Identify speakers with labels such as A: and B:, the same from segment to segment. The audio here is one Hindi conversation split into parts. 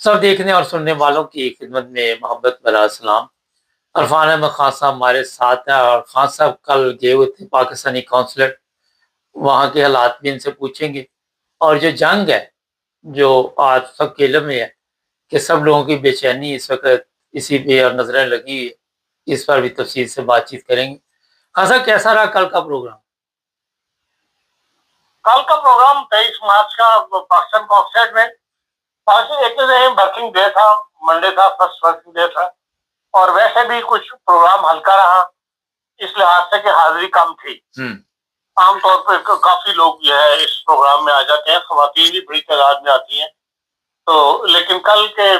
A: सब देखने और सुनने वालों की खिदमत में मोहब्बत भरा सलाम। अरफान अहमद खान साहब हमारे साथ हैं और खान साहब कल गए हुए थे पाकिस्तानी कौंसलेट, वहाँ के हालात भी इनसे पूछेंगे। और जो जंग है, जो आज सब केलम में है कि सब लोगों की बेचैनी इस वक्त इसी पे और नजरें लगी हुई है, इस पर भी तफसील से बातचीत करेंगे। खान साहब, कैसा रहा कल का प्रोग्राम?
B: कल का प्रोग्राम 23 मार्च का पाकिस्तान कॉन्सर्ट में एक वर्किंग डे था, मंडे था, फर्स्ट वर्किंग डे था और वैसे भी कुछ प्रोग्राम हल्का रहा इस लिहाज से कि हाजिरी कम थी। आमतौर पर काफी लोग जो है इस प्रोग्राम में आ जाते हैं, खवातीन भी बड़ी तादाद में आती हैं। तो लेकिन कल के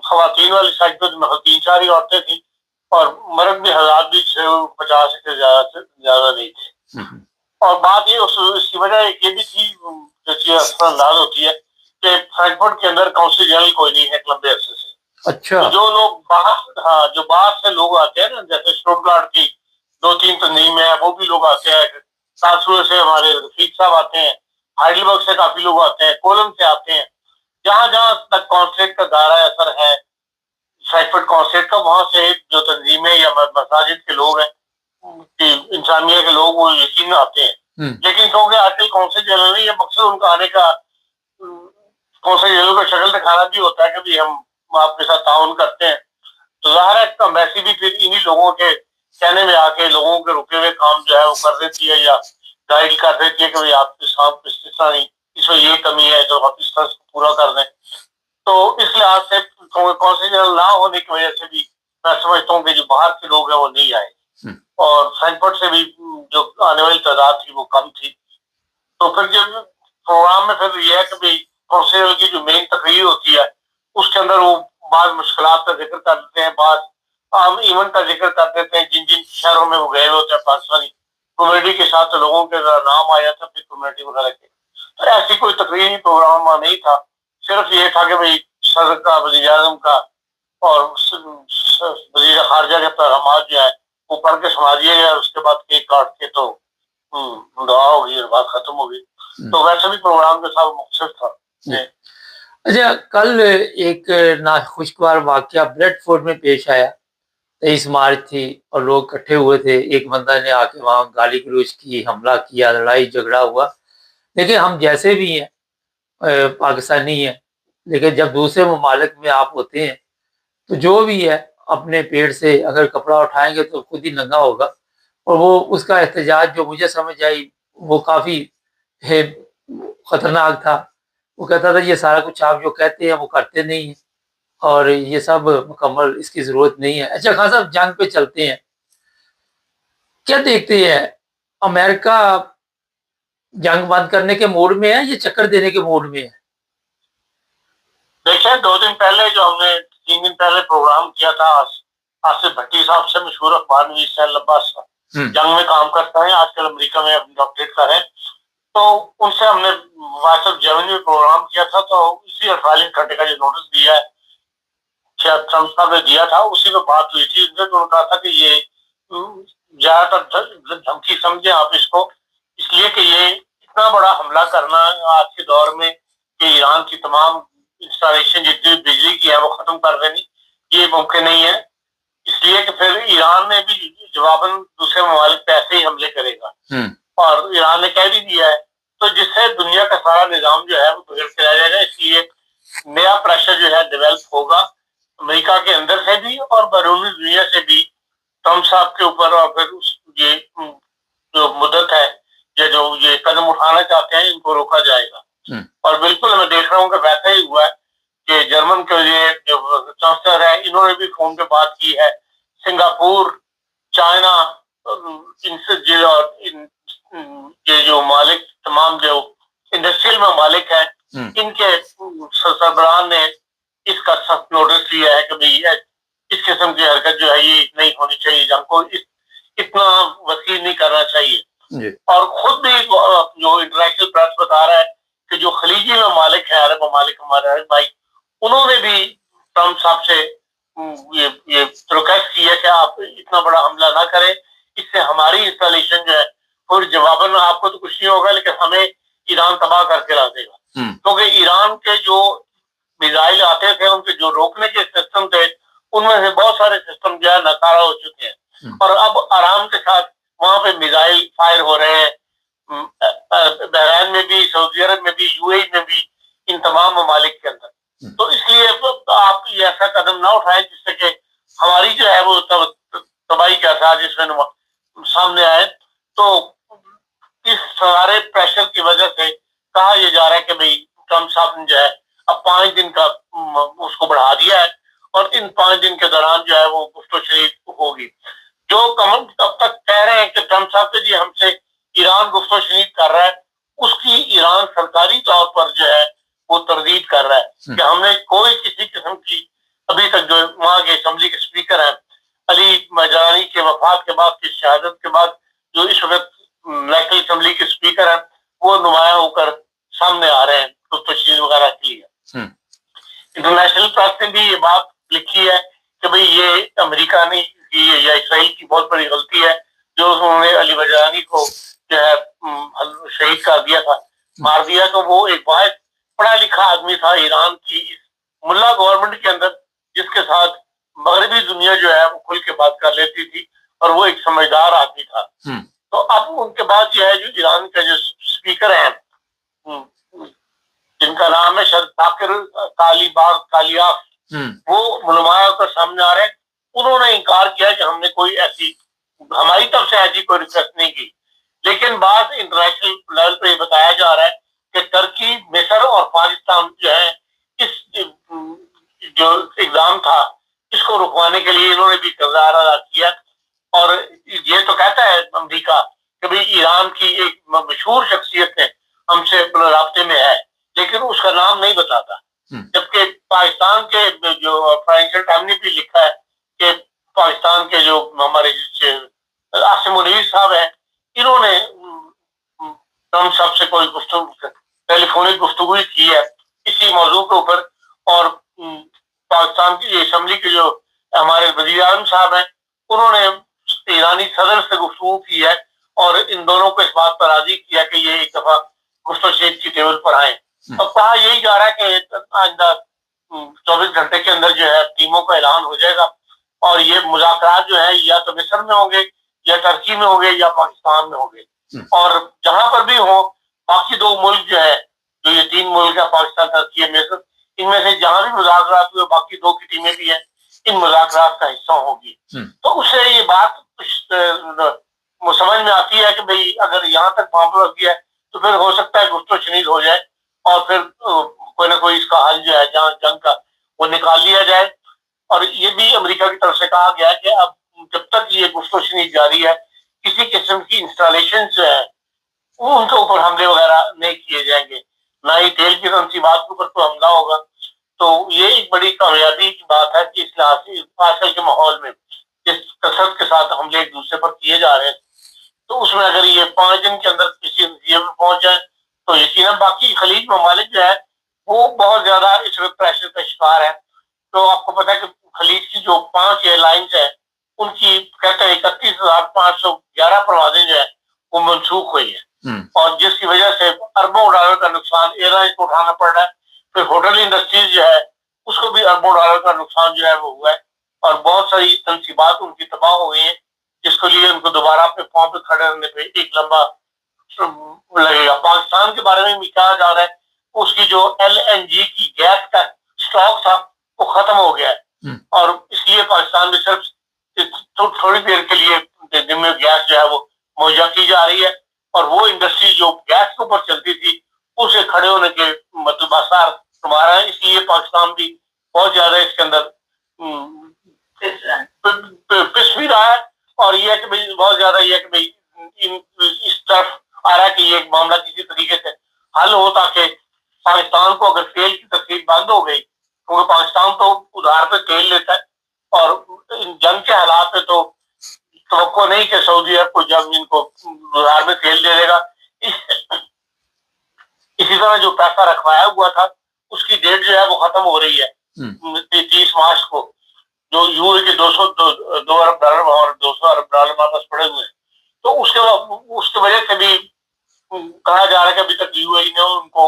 B: खवातीन वाली साइड पर तो 3-4 ही औरतें थी और मर्द भी हज़ार भी 50 के ज्यादा नहीं थे। और बात ये इसकी वजह ये भी थी, जैसी अंदाज होती है कि फ्रैंकफर्ट के अंदर काउंसिल जनरल कोई नहीं है लंबे अरसे से।
A: अच्छा।
B: तो जो लोग जो बाहर से लोग आते हैं ना, जैसे स्टुटगार्ट की 2-3 तंजीम है, वो भी लोग आते हैं। सासुए से हमारे रफीक साहब आते हैं, हाइडलबर्ग से काफी लोग आते हैं, कोलन से आते हैं। जहां जहां तक कॉन्सर्ट का दायरा असर है फ्रैंकफर्ट कॉन्सर्ट का, वहां से जो तंजीमें या मसाजिद के लोग हैं, इंसानिया के लोग, वो यकीन आते हैं। लेकिन क्योंकि आजकल कौंसिल जनरल नहीं, ये मकसद उनका आने का कौंसिल जनरल का शक्ल दिखाना भी होता है कि भी हम आपके साथ ताउन करते हैं। तो जाहिर है एम्बेसी भी फिर इन्हीं लोगों के कहने में आके लोगों के रुके हुए काम जो है वो कर देती है या गाइड कर देती है कि भाई आपके साथ इसमें ये कमी है तो आप इस तरह से पूरा कर दें। तो इस लिहाज से कौंसिल जनरल ना होने की वजह से भी मैं समझता हूँ कि जो बाहर के लोग हैं वो नहीं आए और फ्रैंकफर्ट से भी जो आने वाली तादाद थी वो कम थी। तो फिर जब प्रोग्राम में फिर यह है कि भाई कौंसिल की जो मेन तकरीर होती है उसके अंदर वो बाद मुश्किलात का जिक्र कर देते हैं, बाद आम इवेंट का जिक्र कर देते हैं जिन जिन शहरों में वो गए होते हैं पाकिस्तानी कम्युनिटी के साथ, लोगों के नाम आया था फिर कम्युनिटी वगैरह के। तो ऐसी कोई तकरीरी प्रोग्राम नहीं था, सिर्फ ये था कि भाई सदर का, वज़ीर आज़म का और वज़ीर खारजा के पैगाम जो है वो पढ़ के सुना दिया गया, उसके बाद केक काट के तो दुआ हो गई और बात खत्म हो गई। तो वैसे भी प्रोग्राम के साथ मुख्तलिफ था।
A: अच्छा, कल एक नाखुशगवार वाकया ब्रेडफोर्ड में पेश आया। 23 मार्च थी और लोग इकट्ठे हुए थे। एक बंदा ने आके वहाँ गाली गलौज की, हमला किया, लड़ाई झगड़ा हुआ। देखिए, हम जैसे भी हैं पाकिस्तानी हैं, लेकिन जब दूसरे ममालिक में आप होते हैं तो जो भी है अपने पेट से अगर कपड़ा उठाएंगे तो खुद ही नंगा होगा। और वो उसका एहतजाज जो मुझे समझ आई वो काफ़ी ख़तरनाक था। वो कहता था ये सारा कुछ आप जो कहते हैं वो करते नहीं हैं और ये सब मुकम्मल, इसकी ज़रूरत नहीं है। अच्छा खान साहब, जंग पे चलते हैं, क्या देखते हैं अमेरिका जंग बंद करने के मूड में है या चक्कर देने के मूड में है?
B: देखिए, 2 दिन पहले जो हमने 3 दिन पहले प्रोग्राम किया था आसिफ भट्टी साहब से, मशहूर अखबार नवीस है, लंबा जंग में काम करता है, आजकल अमेरिका में अपनी डॉक्टरेट कर रहे हैं। तो उनसे हमने वॉइस ऑफ जर्मनी में प्रोग्राम किया था। तो इसी 48 घंटे का जो नोटिस दिया है ट्रम्प साहब ने दिया था, उसी में बात हुई थी। उन्होंने तो कहा था कि ये ज्यादातर धमकी समझे आप इसको, इसलिए कि ये इतना बड़ा हमला करना आज के दौर में कि ईरान की तमाम इंस्टॉलेशन जितनी बिजली की है वो खत्म कर देनी, ये मुमकिन नहीं है। इसलिए कि फिर ईरान ने भी जवाबन दूसरे ममालिक पे ऐसे ही हमले करेगा और ईरान ने कह भी दिया है। तो जिससे दुनिया का सारा निजाम जो है वो बिगड़ के रह जाएगा। इसलिए नया प्रेशर जो है डेवलप होगा अमेरिका के अंदर से भी और बैरूनी दुनिया से भी ट्रम्प साहब के ऊपर। और फिर ये जो मुद्दत है या जो ये कदम उठाना चाहते हैं इनको रोका जाएगा। और बिल्कुल मैं देख रहा हूँ कि वैसा ही हुआ है कि जर्मन के लिए जो चांसलर है इन्होंने भी फोन पे बात की है। सिंगापुर, चाइना, इनसे ये जो मालिक तमाम जो इंडस्ट्रियल ममालिक है इनके सरबराह ने इसका सख्त नोटिस लिया है कि भाई इस किस्म की हरकत जो है ये नहीं होनी चाहिए, जंग को इतना वसी नहीं करना चाहिए। और खुद भी जो इंटरनेशनल प्रेस बता रहा है कि जो खलीजी ममालिक है, अरब ममालिक, हमारे अरब भाई, उन्होंने भी ट्रम्प साहब से ये रिक्वेस्ट की है कि आप इतना बड़ा हमला ना करें, इससे हमारी इंस्टॉलेशन जो है और जवाबन आपको तो कुछ नहीं होगा लेकिन हमें ईरान तबाह करके ला देगा। क्योंकि ईरान के जो मिसाइल आते आते थे, उनके जो रोकने के सिस्टम थे, उनमें से बहुत सारे सिस्टम जो है नकारा हो चुके हैं और अब आराम के साथ वहां पे मिसाइल फायर हो रहे हैं। बहरैन में भी, सऊदी अरब में भी, यूएई में भी, इन तमाम ममालिक के अंदर। तो इसलिए आप ये ऐसा कदम ना उठाएं जिससे कि हमारी जो है वो तबाही के आसार जिसमें सामने आए। तो इस सारे प्रेशर की वजह से कहा यह जा रहा है कि भाई ट्रम्प साहब ने जो है अब 5 दिन का उसको बढ़ा दिया है और इन 5 दिन के दौरान जो है वो गुफ्तगू होगी। जो कमल तब तक कह रहे हैं कि ट्रम्प साहब के जी हमसे ईरान गुफ्तगू कर रहा है, उसकी ईरान सरकारी तौर पर जो है वो तरदीद कर रहा है कि हमने कोई किसी किस्म की अभी तक जो वहां के असेंबली के स्पीकर हैं अली मजानी के वफात के बाद, की शहादत के बाद, जो इस वक्त नेशनल असेंबली के स्पीकर हैं वो नुमाया होकर सामने आ रहे हैं गुफ्तगू वगैरह के लिए। इंटरनेशनल प्रेस ने भी ये बात लिखी है कि भाई ये अमेरिका ने की या इसराइल की बहुत बड़ी गलती है जो उन्होंने अली मजानी को जो है शहीद कर दिया था, मार दिया। तो वो एक बहुत पढ़ा लिखा आदमी था ईरान की इस मुल्ला गवर्नमेंट के अंदर, जिसके साथ मगरबी दुनिया जो है वो खुल के बात कर लेती थी और वो एक समझदार आदमी था। तो अब उनके बाद जो है जो ईरान के जो स्पीकर हैं जिनका नाम है शायद ताकिर कालियाफ, वो नुमाया होकर सामने आ रहे हैं। उन्होंने इनकार किया कि हमने कोई ऐसी, हमारी तरफ से ऐसी कोई रिक्वेस्ट नहीं की। लेकिन बाद इंटरनेशनल लेवल पे बताया जा रहा है कि तुर्की, मिस्र और पाकिस्तान जो है इस जो एग्जाम था इसको रुकवाने के लिए इन्होंने भी किरदार अदा किया। और ये तो कहता है अमेरिका कि भाई ईरान की एक मशहूर शख्सियत है हमसे राब्ते में है, लेकिन उसका नाम नहीं बताता। जबकि पाकिस्तान के जो फाइनेंशियल टाइम ने भी लिखा है कि पाकिस्तान के जो हमारे आसिम मुनीर साहब हैं, इन्होंने ट्रम्प साहब से कोई टेलीफोनिक गुफ्तगू की है इसी मौजू के ऊपर। और पाकिस्तान की असेंबली के जो हमारे वज़ीर आज़म साहब हैं उन्होंने ईरानी सदर से गुफ्तगू की है और इन दोनों को इस बात पर राजी किया कि ये एक दफा गुफ्तगू की टेबल पर आए। अब कहा यही जा रहा है कि आइंदा 24 घंटे के अंदर जो है टीमों का ऐलान हो जाएगा और ये मुज़ाकरात जो है या तो मिस्र में होंगे या तुर्की में होंगे या पाकिस्तान में होंगे। और जहां पर भी हो बाकी 2 मुल्क जो है, जो ये 3 मुल्क है पाकिस्तान, तुर्की, मिस्र, इनमें से जहां भी मुज़ाकरात हुए बाकी 2 की टीमें भी हैं, इन मुज़ाकरात का हिस्सा होगी। तो उससे ये बात समझ में आती है कि भाई अगर यहाँ तक मामला हो गया है तो फिर हो सकता है गुफ्तगू हो जाए और फिर कोई ना कोई इसका हल जो है जंग का वो निकाल लिया जाए। और ये भी अमेरिका की तरफ से कहा गया है कि अब जब तक ये गुफ्तगू जारी है किसी किस्म की इंस्टॉलेशन जो है वो उनके ऊपर हमले वगैरह नहीं किए जाएंगे, ना ही तेल की तनसीबात के ऊपर तो हमला होगा। तो ये एक बड़ी कामयाबी की बात है कि इस लिहाज से आजकल के माहौल में जिस कसरत के साथ हमले एक दूसरे पर किए जा रहे हैं, तो उसमें अगर ये 5 दिन के अंदर किसी नतीजे में पहुंच जाए तो यकीनन बाकी खलीज ममालिक जो है वो बहुत ज्यादा इस वक्त प्रेशर का शिकार है। तो आपको पता है कि खलीज की जो 5 एयरलाइंस है उनकी कहते हैं 31,511 परवाजें जो है वो मनसूख हुई है और जिसकी वजह से अरबों डॉलर का नुकसान एयरलाइंस को उठाना पड़ रहा है। फिर होटल इंडस्ट्रीज जो है उसको भी अरबों डॉलर का नुकसान जो है वो हुआ है और बहुत सारी तनसीबात उनकी तबाह हो गई है, जिसके लिए उनको दोबारा अपने पांव पे खड़े रहने पे एक लंबा लगेगा। पाकिस्तान के बारे में भी कहा जा रहा है उसकी जो LNG की गैस का स्टॉक था वो खत्म हो गया है और इसलिए पाकिस्तान में सिर्फ थोड़ी देर के लिए दिन में गैस जो है वो मुहैया की जा रही है और वो इंडस्ट्री जो गैस के ऊपर चलती थी उसे खड़े होने के मतलब आसार तुम्हारा है। इसलिए पाकिस्तान भी बहुत ज्यादा इसके अंदर पिस भी रहा है और ये है कि भाई बहुत ज्यादा ये है कि भाई इस तरफ आ रहा है कि ये मामला किसी तरीके से हल हो ताकि पाकिस्तान को अगर तेल की तस्वीर बंद हो गई, क्योंकि पाकिस्तान तो उधार पे तेल लेता है और जंग के हालात में तो तवक्को नहीं कि सऊदी अरब को जब इनको उधार में तेल दे देगा। इसी तरह जो पैसा रखवाया हुआ था उसकी डेट जो है वो खत्म हो रही है 30 मार्च को, जो यूए के 2 अरब डॉलर और 200 अरब डॉलर हमारे पास पड़े हुए हैं। तो उसके वजह से भी कहा जा रहा है कि अभी तक यूएई ने उनको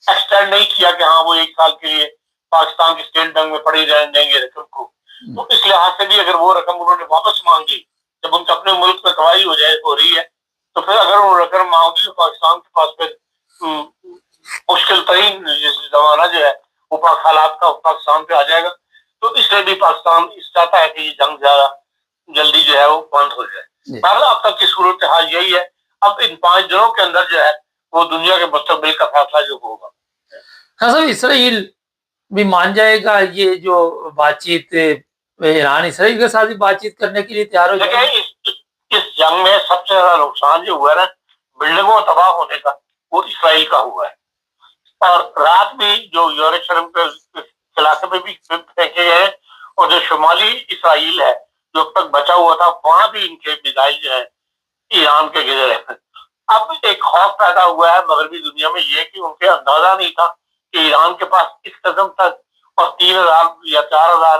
B: एक्सटेंड नहीं किया कि हाँ वो 1 साल के लिए पाकिस्तान की स्टेट बैंक में पड़ी रहने देंगे रकम को। तो इस लिहाज से भी अगर वो रकम उन्होंने वापस मांगी, जब उनके अपने मुल्क में तबाही हो रही है, तो फिर अगर वो रकम मांगी तो पाकिस्तान के पास फिर मुश्किल तरीन जमाना जो है वो हालात का पाकिस्तान पे आ जाएगा। तो इसलिए भी पाकिस्तान चाहता है कि ये जंग ज्यादा जल्दी जो है वो बंद हो जाए। अब तक की सूरत हाल यही है। अब इन 5 दिनों के अंदर जो है वो दुनिया के मुस्तकबिल का फैसला जो होगा।
A: हाँ साहब, इसराइल भी मान जाएगा ये जो बातचीत, ईरान इसराइल के साथ भी बातचीत करने के लिए तैयार हो जाएगा?
B: इस जंग में सबसे ज्यादा नुकसान जो हुआ है ना, बिल्डिंगों तबाह होने का, वो इसराइल का हुआ है। और रात भी जो यरूशलेम के इलाके में भी फेंके गए, और जो शुमाली इसराइल है जो अब तक बचा हुआ था, वहां भी इनके मिसाइल जो है ईरान के गिरे रहे। अब एक खौफ पैदा हुआ है मगरबी दुनिया में, ये कि उनके अंदाजा नहीं था कि ईरान के पास इस कदम तक और 3000 या 4000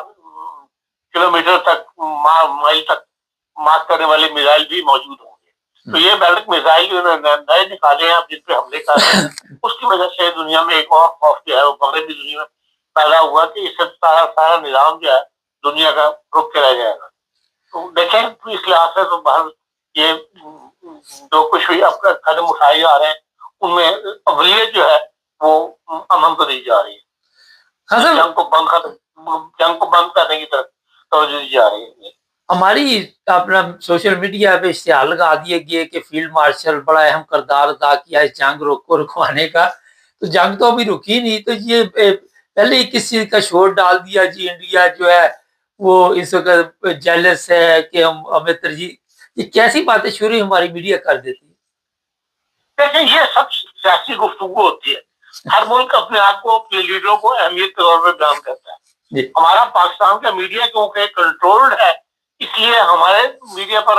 B: किलोमीटर तक माइल तक मार करने वाले मिसाइल भी मौजूद होंगे। तो ये बैलिस्टिक मिसाइल नए निकाले हैं अब जिन पे हमले कर रहे हैं, उसकी वजह से दुनिया में एक और खौफ जो है वो मगरबी दुनिया में पैदा हुआ कि इससे सारा निजाम जो है दुनिया का रुक के रह जाएगा। तो देखें, तो इस लिहाज से तो बाहर ये जो कुछ भी अब कदम उठाए जा रहे हैं उनमें अवलियत जो है वो अमन को दी जा रही है।
A: हाँ,
B: जंग को बंद करने की तरफ तवज्जो दी जा रही है।
A: हमारी अपना सोशल मीडिया पे इश्तिहार लगा दिए गए कि फील्ड मार्शल बड़ा अहम किरदार अदा किया इस जंग को रुकवाने का। तो जंग तो अभी रुकी नहीं, तो ये पहले ही किस चीज का शोर डाल दिया जी, इंडिया जो है वो इस वक्त जेलस है कि हम हमें तरजीह, ये कैसी बातें शुरू हमारी मीडिया कर देती है?
B: देखिए, ये सब सियासी गुफ्तगू होती है। हर मुल्क अपने आप को, अपने लीडरों को अहमियत के तौर पर बयान करता है। हमारा पाकिस्तान का मीडिया क्योंकि कंट्रोल्ड है, इसलिए हमारे मीडिया पर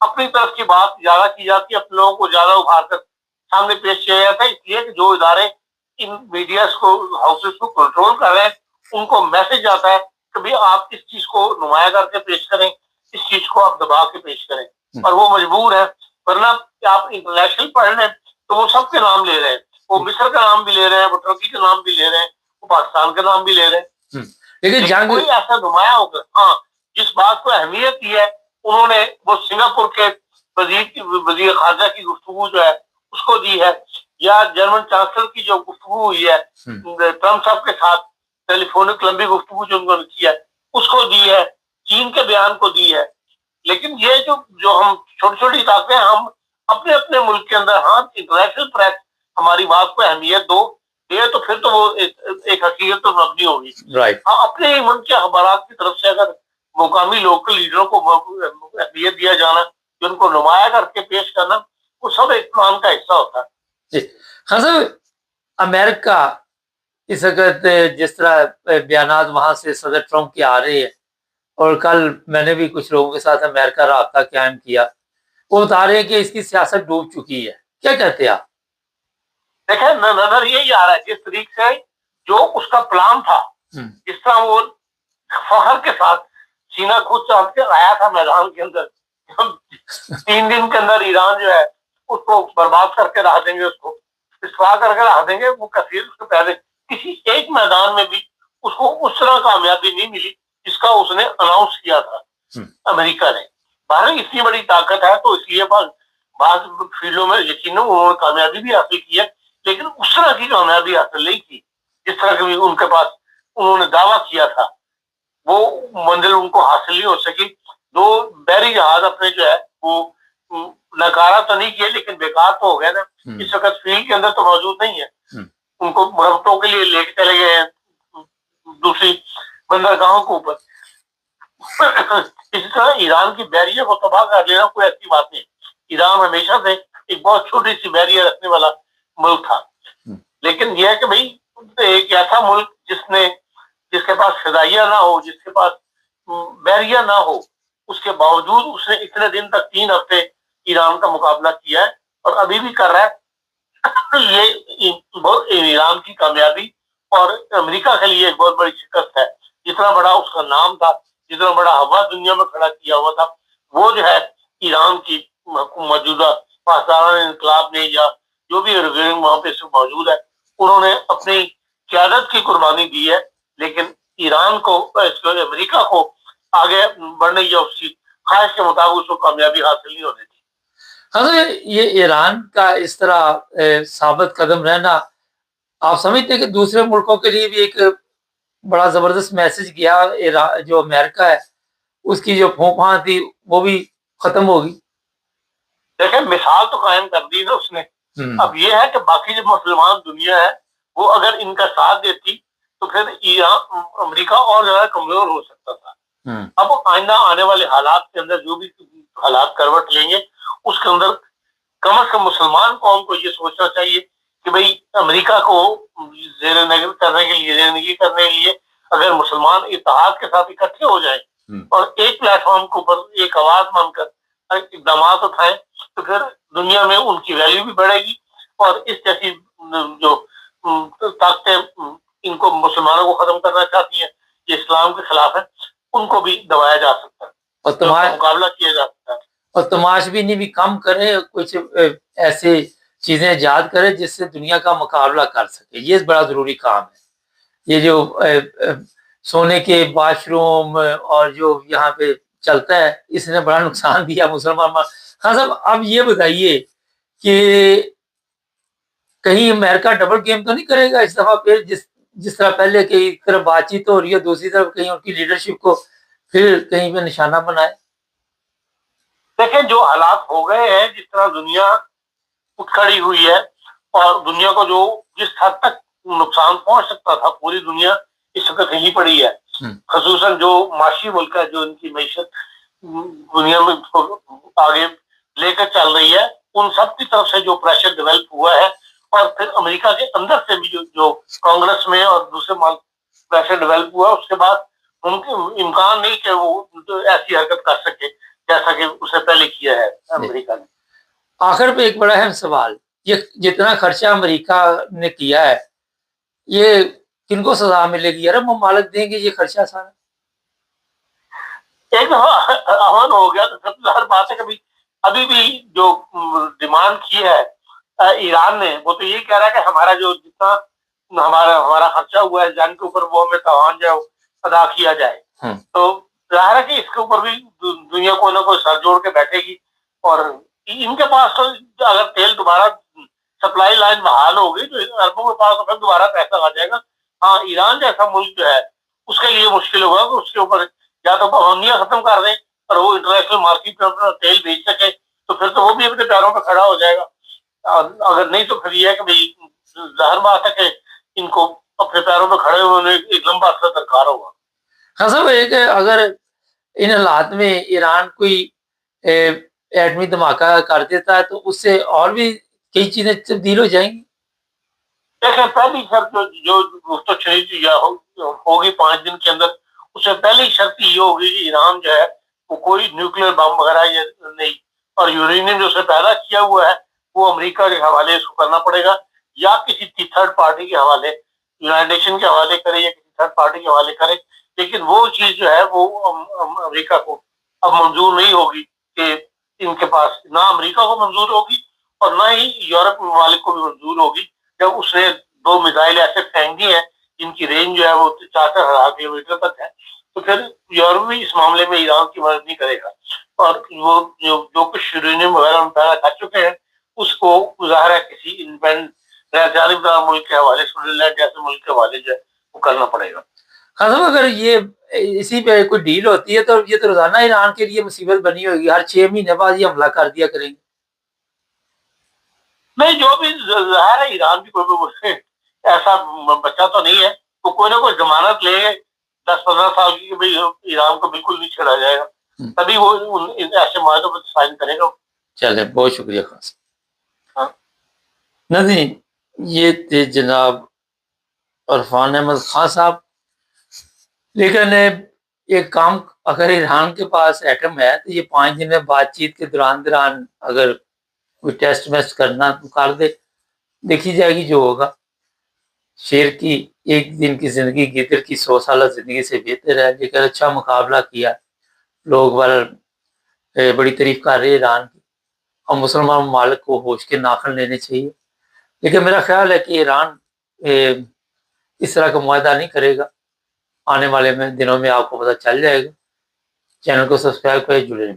B: अपनी तरफ की बात ज्यादा की जाती है, अपने लोगों को ज्यादा उभार कर सामने पेश किया जाता है। इसलिए कि जो इदारे इन मीडिया को, हाउसेस को कंट्रोल कर रहे हैं, उनको मैसेज आता है कि भाई आप इस चीज को नुमाया करके पेश करें, इस चीज को आप दबा के पेश करें। और वो मजबूर है, वरना आप इंटरनेशनल पढ़ रहे हैं तो वो सबके नाम ले रहे हैं। वो मिस्र का नाम भी ले रहे हैं, वो टर्की का नाम भी ले रहे हैं, वो पाकिस्तान का नाम भी ले रहे हैं।
A: लेकिन जंग
B: कोई ऐसा नुमाया होगा, हाँ, जिस बात को अहमियत दी है उन्होंने, वो सिंगापुर के वजीर खारजा की गुफ्तगू जो है उसको दी है, या जर्मन चांसलर की जो गुफ्तगू हुई है ट्रम्प साहब के साथ, टेलीफोनिक लंबी गुफ्तगू जो उन्होंने की है उसको दी है, चीन के बयान को दी है। लेकिन ये जो हम छोटी छोटी ताकतें हम अपने अपने मुल्क के अंदर, हाँ, इंटरनेशनल प्रेस हमारी बात को अहमियत दे तो फिर तो वो एक हकीकत तो मबनी होगी।
A: राइट।
B: हाँ, अपने ही मुल्क के अखबार की तरफ से अगर मुकामी लोकल लीडरों को अहमियत दिया जाना, उनको नुमाया करके पेश करना, वो सब एक प्लान का हिस्सा होता है।
A: हाँ सर, अमेरिका इस वक्त जिस तरह बयानात वहां से सदर ट्रम्प के आ रहे हैं, और कल मैंने भी कुछ लोगों के साथ अमेरिका राब्ता कायम किया, वो बता रहे हैं कि इसकी सियासत डूब चुकी है। क्या कहते हैं आप?
B: देखें, नजर यही आ रहा है जिस तरीके से जो उसका प्लान था, जिस तरह वो फखर के साथ सीना खुद चाट के आया था मैदान के अंदर, 3 दिन के अंदर ईरान जो है उसको बर्बाद करके रख देंगे, उसको इस्फा करके रख देंगे, वो कसीर उसके पहले किसी एक मैदान में भी उसको उस तरह कामयाबी नहीं मिली जिसका उसने अनाउंस किया था अमेरिका ने। भारत इतनी बड़ी ताकत है तो इसलिए बाद फील्डों में यकीन उन्होंने कामयाबी भी हासिल की है, लेकिन उस तरह की कामयाबी हासिल नहीं की जिस तरह की उनके पास उन्होंने दावा किया था। वो मंजिल उनको हासिल नहीं हो सकी। 2 बहरी जहाज अपने जो है वो नकारा तो नहीं किया, लेकिन बेकार तो हो गया ना। इस वक्त फील्ड के अंदर तो मौजूद नहीं है, उनको मुरब्बतों के लिए लेके चले गए हैं दूसरी बंदरगाहों के ऊपर। इसी तरह ईरान की बैरियर को तबाह कर लेना कोई अच्छी बात नहीं। ईरान हमेशा से एक बहुत छोटी सी बैरियर रखने वाला मुल्क था, लेकिन यह है कि भाई एक ऐसा मुल्क जिसके पास फिजाइया ना हो, जिसके पास बैरियर ना हो, उसके बावजूद उसने इतने दिन तक 3 हफ्ते ईरान का मुकाबला किया है और अभी भी कर रहा है। ये ईरान की कामयाबी और अमेरिका के लिए एक बहुत बड़ी शिकस्त है। जितना बड़ा उसका नाम था, जितना बड़ा हवा दुनिया में खड़ा किया हुआ था, वो जो है ईरान की मौजूदा पासदारान इनकलाब ने या जो भी वहां पे मौजूद है, उन्होंने अपनी क़यादत की कुर्बानी दी है लेकिन ईरान को, अमेरिका को आगे बढ़ने या उसकी ख्वाहिश के मुताबिक उसको कामयाबी हासिल नहीं होने दी।
A: हाँ, तो ये ईरान का इस तरह साबित कदम रहना, आप समझते हैं कि दूसरे मुल्कों के लिए भी एक बड़ा ज़बरदस्त मैसेज गया, जो अमेरिका है, उसकी जो फूंफां थी, वो भी खत्म होगी?
B: देखिए, मिसाल तो कायम कर दी ना उसने। अब ये है कि बाकी जो मुसलमान दुनिया है वो अगर इनका साथ देती तो फिर ईरान, अमेरिका और ज्यादा कमजोर हो सकता था। अब आइंदा आने वाले हालात के अंदर जो भी हालात करवट लेंगे उसके अंदर कम से कम मुसलमान कौम को ये सोचना चाहिए कि भाई अमेरिका को जेर नगर करने के लिए, जेरनगी करने के लिए अगर मुसलमान इत्तेहाद के साथ इकट्ठे हो जाए और एक प्लेटफॉर्म के ऊपर एक आवाज मानकर इकदाम उठाएं तो फिर दुनिया में उनकी वैल्यू भी बढ़ेगी और इस जैसी जो ताकतें इनको मुसलमानों को खत्म करना चाहती हैं, ये इस्लाम के खिलाफ है, उनको भी दबाया जा सकता है और मुकाबला किया जा सकता है।
A: और तमाशबीनी भी कम करें, कुछ ऐसे चीजें ईजाद करें जिससे दुनिया का मुकाबला कर सके, ये बड़ा जरूरी काम है। ये जो सोने के वाशरूम और जो यहाँ पे चलता है, इसने बड़ा नुकसान दिया मुसलमान। हाँ साहब, अब ये बताइए कि कहीं अमेरिका डबल गेम तो नहीं करेगा इस दफा फिर, जिस तरह पहले की तरफ बातचीत हो रही है, दूसरी तरफ कहीं उनकी लीडरशिप को फिर कहीं पे निशाना बनाए?
B: देखिए, जो हालात हो गए हैं, जिस तरह दुनिया उठ खड़ी हुई है और दुनिया को जो जिस हद तक नुकसान पहुंच सकता था, पूरी दुनिया इस वक्त हिली पड़ी है। खसूसन जो माशी मुल्क है, जो इनकी मैशत दुनिया में आगे लेकर चल रही है, उन सब की तरफ से जो प्रेशर डेवलप हुआ है और फिर अमेरिका के अंदर से भी जो कांग्रेस में और दूसरे प्रेशर डेवलप हुआ, उसके बाद मुमकिन इम्कान नहीं कि वो ऐसी हरकत कर सके जैसा कि उसने पहले किया है अमेरिका ने।
A: आखिर पे एक बड़ा अहम सवाल, ये जितना खर्चा अमेरिका ने किया है, ये किनको सजा मिलेगी? अरब ममालिक देंगे ये खर्चा सारा?
B: एक आह्वान हो गया तो सबसे हर बात है कभी अभी भी जो डिमांड की है ईरान ने, वो तो यही कह रहा है कि हमारा जो जितना हमारा खर्चा हुआ है जंग के ऊपर, वो हमें तावान जो अदा किया जाए। तो जाहिर है कि इसके ऊपर भी दुनिया को ना कोई सर जोड़ के बैठेगी और इनके पास तो अगर तेल दोबारा सप्लाई लाइन बहाल होगी तो अरबों के पास तो फिर दोबारा पैसा आ जाएगा। हाँ, ईरान जैसा मुल्क जो है उसके लिए मुश्किल होगा कि उसके ऊपर या तो पाबंदियां खत्म कर दें और वो इंटरनेशनल मार्केट में अपना तेल बेच सके, तो फिर तो वो भी अपने पैरों पर खड़ा हो जाएगा। अगर नहीं तो फिर ये है कि भाई जाहिर बात है कि इनको अपने पैरों पर खड़े होने एक लंबा अर्सा दरकार होगा।
A: हाँ साहब, एक अगर इन हालात में ईरान कोई एटमी धमाका कर देता है तो उससे और भी कई चीजें तब्दील हो जाएंगी।
B: देखिए, पहली शर्त जो होगी 5 दिन के अंदर, उससे पहली शर्त ये होगी कि ईरान जो है वो कोई न्यूक्लियर बम वगैरह नहीं, और यूरेनियम जो उसने पैदा किया हुआ है वो अमेरिका के हवाले इसको करना पड़ेगा या किसी थर्ड पार्टी के हवाले, यूनाइटेड नेशन के हवाले करे या किसी थर्ड पार्टी के हवाले करे। लेकिन वो चीज जो है वो अमेरिका को अब मंजूर नहीं होगी कि इनके पास, ना अमेरिका को मंजूर होगी और ना ही यूरोप ममालिक को भी मंजूर होगी। जब उसने 2 मिसाइल ऐसे फेंक दी हैं जिनकी रेंज जो है वो 4,000 किलोमीटर तक है, तो फिर यूरोप भी इस मामले में ईरान की मदद नहीं करेगा और वो जो कुछ यूरेनियम वगैरह हम पैदा कर चुके हैं उसको जाहिर है किसी इंडिपेंडेंट जानिबदार मुल्क के हवाले, स्विट्जरलैंड जैसे मुल्क के हवाले जो है वो करना पड़ेगा।
A: हाँ साहब, अगर ये इसी पे कोई डील होती है तो ये तो रोजाना ईरान के लिए मुसीबत बनी होगी, हर 6 महीने बाद ये हमला कर दिया करेंगे।
B: नहीं, जो भी जाहिर है ईरान भी कोई ऐसा बच्चा तो नहीं है, तो कोई ना कोई जमानत ले 10-15 साल की भाई ईरान को बिल्कुल नहीं छेड़ा जाएगा, तभी वो ऐसे माहदों पर साइन करेगा।
A: चले, बहुत शुक्रिया खास। नहीं, ये थे जनाब इरफान अहमद खान साहब। लेकिन एक काम, अगर ईरान के पास एटम है तो ये 5 दिन में बातचीत के दौरान दौरान अगर कोई टेस्ट वेस्ट करना तो कर दे, देखी जाएगी जो होगा। शेर की एक दिन की जिंदगी गिदर की 100 साल जिंदगी से बेहतर है। लेकिन अच्छा मुकाबला किया, लोग बड़ी तारीफ कर रहे हैं ईरान की, और मुसलमान ममालिक को होश के नाखन लेने चाहिए। लेकिन मेरा ख्याल है कि ईरान इस तरह का मुआहदा नहीं करेगा। आने वाले में दिनों में आपको पता चल जाएगा। चैनल को सब्सक्राइब करें, जुड़े रहें।